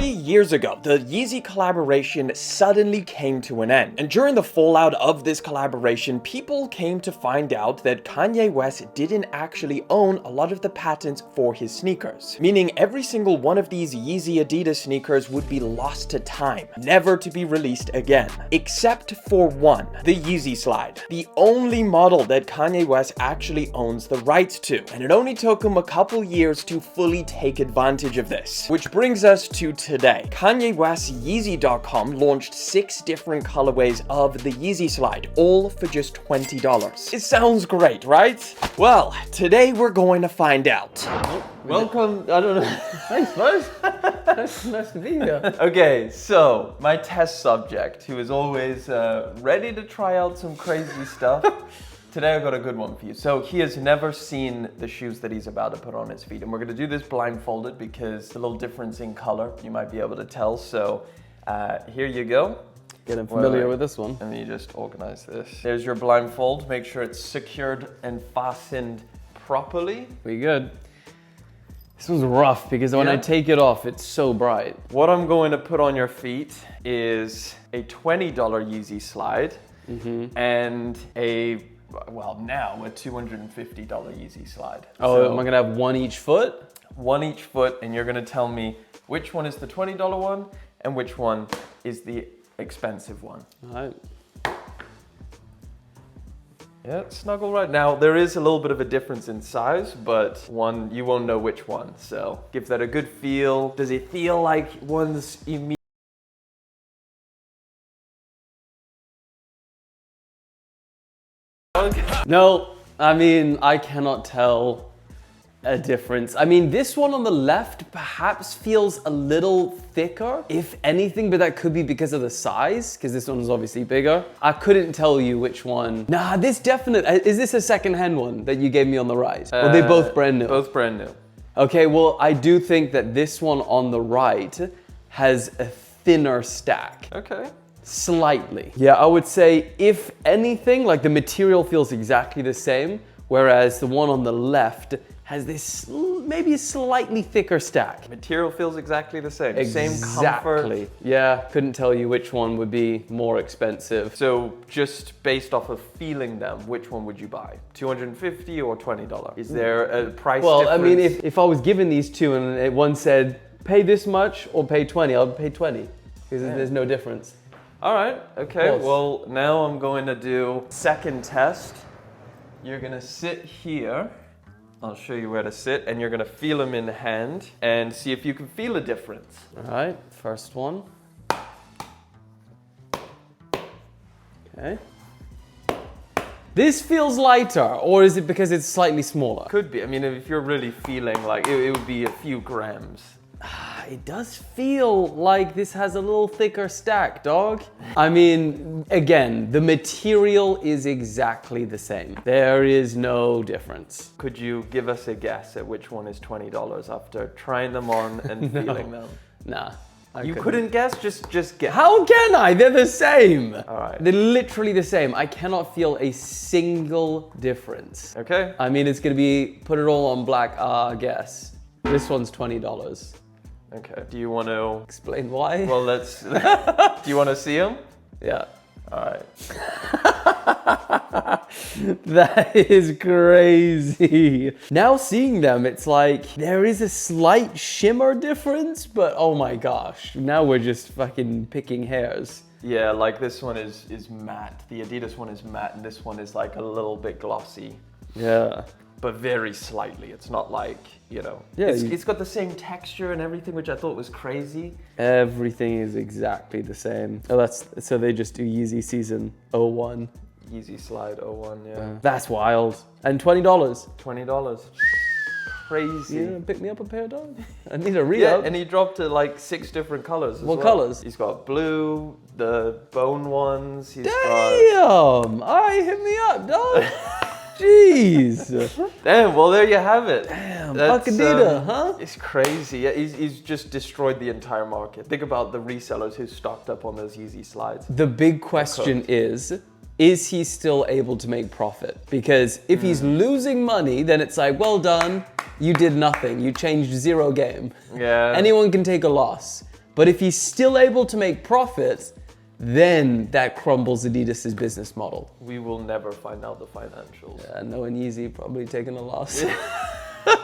years ago, the Yeezy collaboration suddenly came to an end. And during the fallout of this collaboration, people came to find out that Kanye West didn't actually own a lot of the patents for his sneakers. Meaning every single one of these Yeezy Adidas sneakers would be lost to time, never to be released again. Except for one, the Yeezy Slide. The only model that Kanye West actually owns the rights to. And it only took him a couple years to fully take advantage of this. Which brings us to today. Kanye West's Yeezy.com launched 6 different colorways of the Yeezy Slide, all for just $20. It sounds great, right? Well, today we're going to find out. Welcome, I don't know. Thanks, bud. nice to be here. Okay, so my test subject, who is always ready to try out some crazy stuff. Today I've got a good one for you. So he has never seen the shoes that he's about to put on his feet. And we're gonna do this blindfolded because the little difference in color, you might be able to tell. So here you go. Getting familiar with this one. And then you just organize this. There's your blindfold. Make sure it's secured and fastened properly. We good. This one's rough because when I take it off, it's so bright. What I'm going to put on your feet is a $20 Yeezy Slide and now a $250 Yeezy Slide. Oh, so, am I gonna have one each foot? One each foot, and you're gonna tell me which one is the $20 one and which one is the expensive one. All right. Yeah, snuggle right. Now, there is a little bit of a difference in size, but one, you won't know which one. So give that a good feel. Does it feel like one's immediate? No, I mean, I cannot tell a difference. I mean, this one on the left perhaps feels a little thicker, if anything, but that could be because of the size, because this one is obviously bigger. I couldn't tell you which one. Nah, this is this a secondhand one that you gave me on the right? Or are they both brand new? Both brand new. Okay, well, I do think that this one on the right has a thinner stack. Okay. Slightly. Yeah, I would say if anything, like the material feels exactly the same, whereas the one on the left has this maybe slightly thicker stack. Material feels exactly the same. Exactly. Same comfort. Yeah, couldn't tell you which one would be more expensive. So just based off of feeling them, which one would you buy? $250 or $20? Is there a price difference? Well, I mean, if I was given these two and one said, pay this much or pay 20, I'll pay 20 because there's no difference. All right, okay, well, now I'm going to do second test. You're gonna sit here. I'll show you where to sit, and you're gonna feel them in hand and see if you can feel a difference. All right, first one. Okay. This feels lighter, or is it because it's slightly smaller? Could be, I mean, if you're really feeling like it would be a few grams. It does feel like this has a little thicker stack, dog. I mean, again, the material is exactly the same. There is no difference. Could you give us a guess at which one is $20 after trying them on and feeling them? Nah. You couldn't guess? Just guess. How can I? They're the same. All right. They're literally the same. I cannot feel a single difference. Okay. I mean, it's gonna be, put it all on black, guess. This one's $20. Okay, do you want to explain why? Well, let's. Do you want to see them? Yeah. All right. That is crazy. Now seeing them, it's like there is a slight shimmer difference, but oh my gosh, now we're just fucking picking hairs. Yeah, like this one is matte. The Adidas one is matte, and this one is like a little bit glossy. Yeah. But very slightly. It's not like, you know. Yeah, it's got the same texture and everything, which I thought was crazy. Everything is exactly the same. Oh, so they just do Yeezy season 01. Yeezy Slide 01, yeah. That's wild. And $20. $20. Crazy. Yeah, pick me up a pair, dog. I need a re-up. Yeah, and he dropped to like 6 different colors as well. What colors? He's got blue, the bone ones. He's Damn! Alright, hit me up, dog. Jeez. Damn, well there you have it. Damn, fuck Adidas, huh? It's crazy. Yeah, he's just destroyed the entire market. Think about the resellers who stocked up on those Yeezy Slides. The big question is he still able to make profit? Because if he's losing money, then it's like, well done, you did nothing. You changed zero game. Yeah. Anyone can take a loss. But if he's still able to make profits, then that crumbles Adidas's business model. We will never find out the financials. Yeah, Noah and Yeezy probably taking a loss.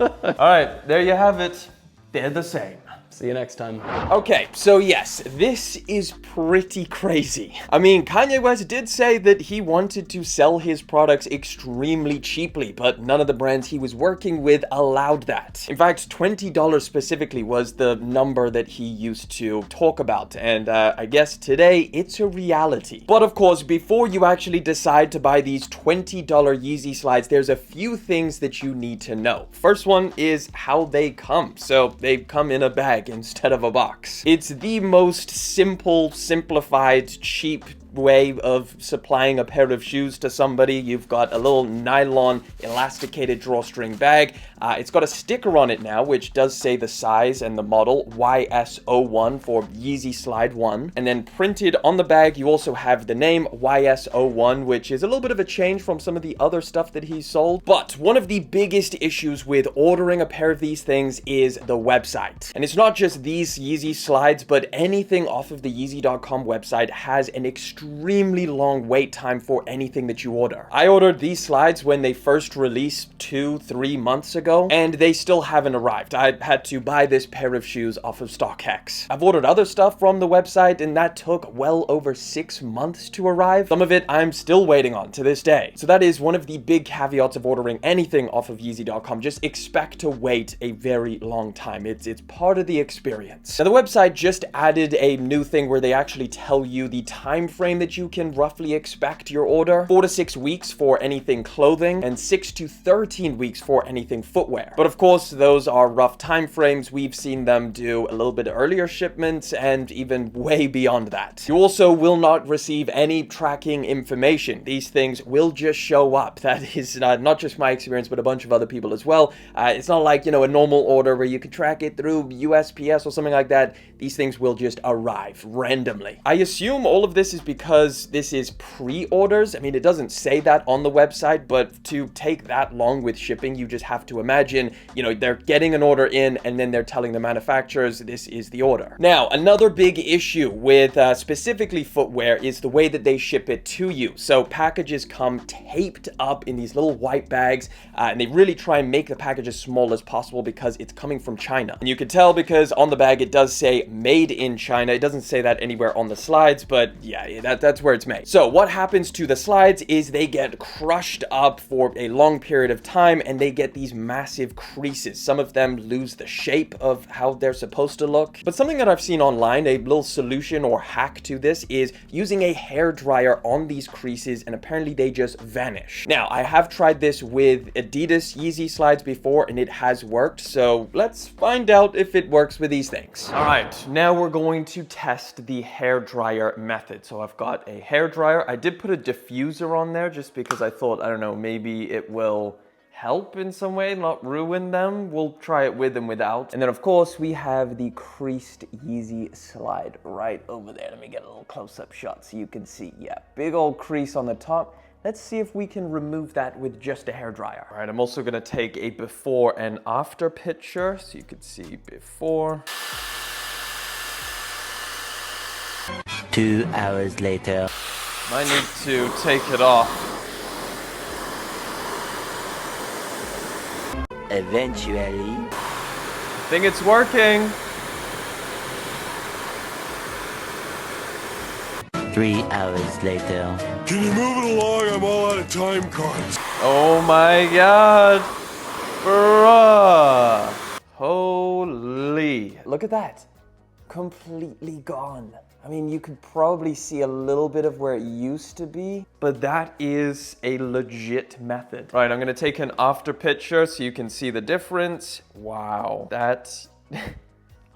All right, there you have it. They're the same. See you next time. Okay, so yes, this is pretty crazy. I mean, Kanye West did say that he wanted to sell his products extremely cheaply, but none of the brands he was working with allowed that. In fact, $20 specifically was the number that he used to talk about, and I guess today it's a reality. But of course, before you actually decide to buy these $20 Yeezy Slides, there's a few things that you need to know. First one is how they come. So they come in a bag instead of a box. It's the most simple, simplified, cheap way of supplying a pair of shoes to somebody. You've got a little nylon elasticated drawstring bag. It's got a sticker on it now, which does say the size and the model, YS01 for Yeezy Slide 1. And then printed on the bag, you also have the name YS01, which is a little bit of a change from some of the other stuff that he's sold. But one of the biggest issues with ordering a pair of these things is the website. And it's not just these Yeezy Slides, but anything off of the Yeezy.com website has an extremely long wait time for anything that you order. I ordered these slides when they first released 2-3 months ago, and they still haven't arrived. I had to buy this pair of shoes off of StockX. I've ordered other stuff from the website, and that took well over 6 months to arrive. Some of it I'm still waiting on to this day. So that is one of the big caveats of ordering anything off of Yeezy.com. Just expect to wait a very long time. It's part of the experience. Now, the website just added a new thing where they actually tell you the time frame that you can roughly expect your order. 4 to 6 weeks for anything clothing, and 6 to 13 weeks for anything footwear. But of course, those are rough time frames. We've seen them do a little bit earlier shipments and even way beyond that. You also will not receive any tracking information. These things will just show up. That is not just my experience, but a bunch of other people as well. It's not like, you know, a normal order where you can track it through USPS or something like that. These things will just arrive randomly. I assume all of this is because this is pre-orders. I mean, it doesn't say that on the website, but to take that long with shipping, you just have to imagine, you know, they're getting an order in and then they're telling the manufacturers this is the order. Now, another big issue with specifically footwear is the way that they ship it to you. So packages come taped up in these little white bags, and they really try and make the package as small as possible because it's coming from China. And you can tell because on the bag it does say made in China. It doesn't say that anywhere on the slides, but yeah, that's where it's made. So what happens to the slides is they get crushed up for a long period of time, and they get these massive creases. Some of them lose the shape of how they're supposed to look. But something that I've seen online, a little solution or hack to this, is using a hair dryer on these creases, and apparently they just vanish. Now, I have tried this with Adidas Yeezy Slides before, and it has worked. So let's find out if it works with these things. All right, now we're going to test the hair dryer method. So I've got a hair dryer. I did put a diffuser on there just because I thought, I don't know, maybe it will help in some way, not ruin them. We'll try it with and without. And then of course we have the creased Yeezy Slide right over there. Let me get a little close-up shot so you can see. Yeah, big old crease on the top. Let's see if we can remove that with just a hair dryer. All right, I'm also gonna take a before and after picture so you can see before. 2 hours later. I need to take it off. Eventually. I think it's working. 3 hours later. Can you move it along? I'm all out of time cards. Oh my god. Bruh. Holy. Look at that. Completely gone. I mean, you could probably see a little bit of where it used to be, but that is a legit method. Right, I'm gonna take an after picture so you can see the difference. Wow, that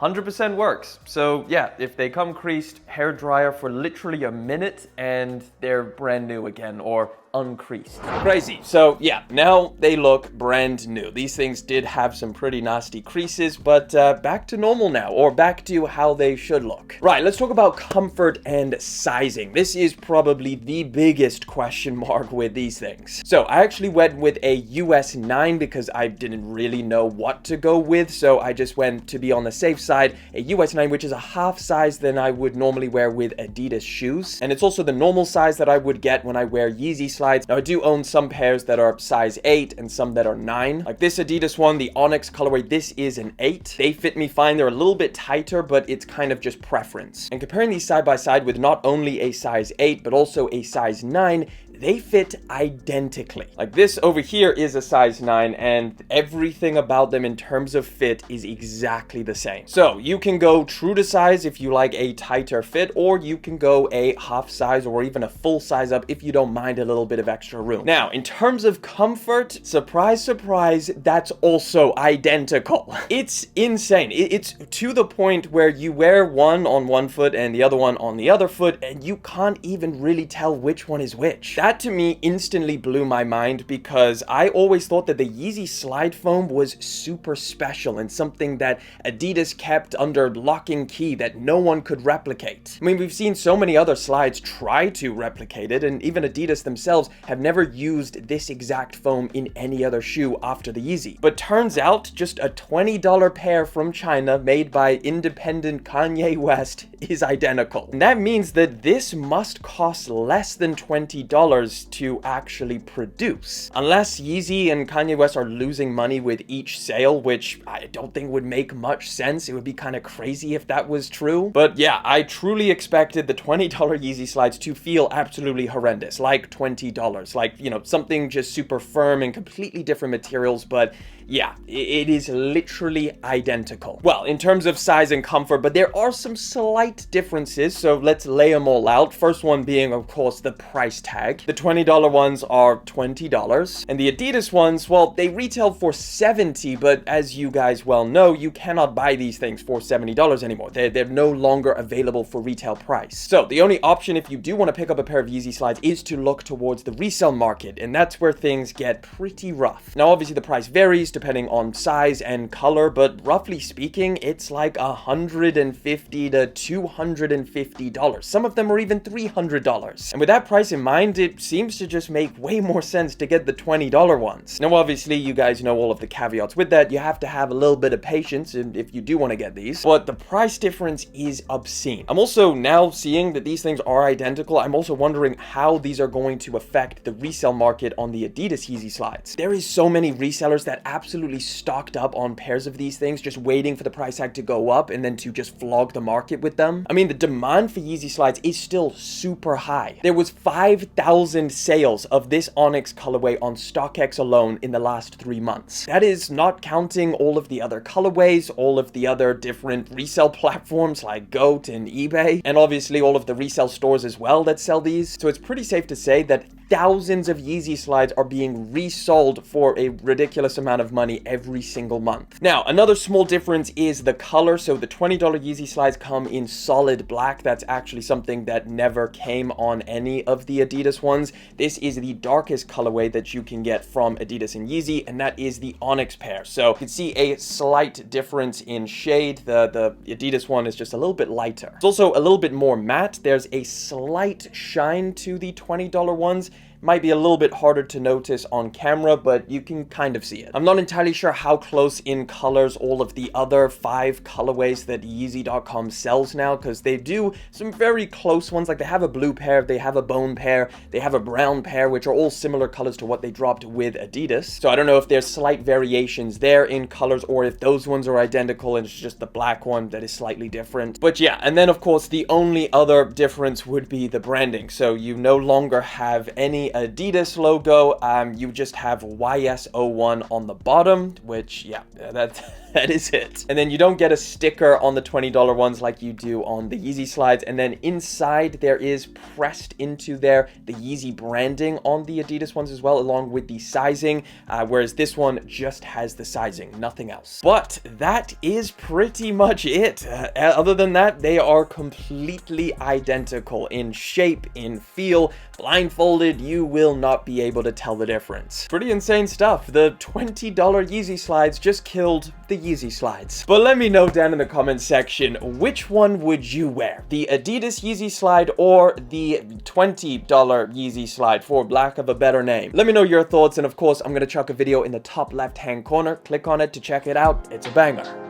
100% works. So yeah, if they come creased, hair dryer for literally a minute and they're brand new again, or uncreased. Crazy. So yeah, now they look brand new. These things did have some pretty nasty creases, but back to normal now, or back to how they should look. Right, let's talk about comfort and sizing. This is probably the biggest question mark with these things. So I actually went with a US 9 because I didn't really know what to go with, so I just went, to be on the safe side, a US 9, which is a half size than I would normally wear with Adidas shoes, and it's also the normal size that I would get when I wear Yeezy Slides. Now I do own some pairs that are size 8 and some that are 9. Like this Adidas one, the Onyx colorway, this is an 8. They fit me fine. They're a little bit tighter, but it's kind of just preference. And comparing these side by side with not only a size 8, but also a size 9, they fit identically. Like this over here is a size 9, and everything about them in terms of fit is exactly the same. So you can go true to size if you like a tighter fit, or you can go a half size or even a full size up if you don't mind a little bit of extra room. Now, in terms of comfort, surprise, surprise, that's also identical. It's insane. It's to the point where you wear one on one foot and the other one on the other foot, and you can't even really tell which one is which. That to me instantly blew my mind, because I always thought that the Yeezy Slide foam was super special and something that Adidas kept under lock and key that no one could replicate. I mean, we've seen so many other slides try to replicate it, and even Adidas themselves have never used this exact foam in any other shoe after the Yeezy. But turns out just a $20 pair from China made by independent Kanye West is identical. And that means that this must cost less than $20 to actually produce. Unless Yeezy and Kanye West are losing money with each sale, which I don't think would make much sense. It would be kind of crazy if that was true. But yeah, I truly expected the $20 Yeezy Slides to feel absolutely horrendous, like $20. Like, you know, something just super firm and completely different materials, but yeah, it is literally identical. Well, in terms of size and comfort, but there are some slight differences, so let's lay them all out. First one being, of course, the price tag. The $20 ones are $20, and the Adidas ones, well, they retail for $70, but as you guys well know, you cannot buy these things for $70 anymore. They're no longer available for retail price. So the only option if you do want to pick up a pair of Yeezy Slides is to look towards the resale market, and that's where things get pretty rough. Now, obviously, the price varies depending on size and color, but roughly speaking, it's like $150 to $250. Some of them are even $300. And with that price in mind, it seems to just make way more sense to get the $20 ones. Now, obviously, you guys know all of the caveats with that. You have to have a little bit of patience if you do want to get these, but the price difference is obscene. I'm also now seeing that these things are identical. I'm also wondering how these are going to affect the resale market on the Adidas Yeezy Slides. There is so many resellers that absolutely stocked up on pairs of these things, just waiting for the price tag to go up and then to just flog the market with them. I mean, the demand for Yeezy Slides is still super high. There was 5,000 sales of this Onyx colorway on StockX alone in the last 3 months. That is not counting all of the other colorways, all of the other different resale platforms like GOAT and eBay, and obviously all of the resale stores as well that sell these. So it's pretty safe to say that thousands of Yeezy Slides are being resold for a ridiculous amount of money every single month. Now, another small difference is the color. So the $20 Yeezy Slides come in solid black. That's actually something that never came on any of the Adidas ones. This is the darkest colorway that you can get from Adidas and Yeezy, and that is the Onyx pair. So you can see a slight difference in shade. The Adidas one is just a little bit lighter. It's also a little bit more matte. There's a slight shine to the $20 ones. Might be a little bit harder to notice on camera, but you can kind of see it. I'm not entirely sure how close in colors all of the other 5 colorways that Yeezy.com sells now, because they do some very close ones. Like they have a blue pair, they have a bone pair, they have a brown pair, which are all similar colors to what they dropped with Adidas. So I don't know if there's slight variations there in colors, or if those ones are identical and it's just the black one that is slightly different. But yeah, and then of course the only other difference would be the branding. So you no longer have any Adidas logo, you just have YS01 on the bottom, which yeah, that is it. And then you don't get a sticker on the $20 ones like you do on the Yeezy Slides. And then inside there is pressed into there the Yeezy branding on the Adidas ones as well, along with the sizing, whereas this one just has the sizing, nothing else. But that is pretty much it. Other than that, they are completely identical in shape, in feel. Blindfolded, you you will not be able to tell the difference. Pretty insane stuff. The $20 Yeezy Slides just killed the Yeezy Slides. But let me know down in the comment section, which one would you wear? The Adidas Yeezy Slide or the $20 Yeezy Slide, for lack of a better name? Let me know your thoughts, and of course, I'm gonna chuck a video in the top left-hand corner. Click on it to check it out. It's a banger.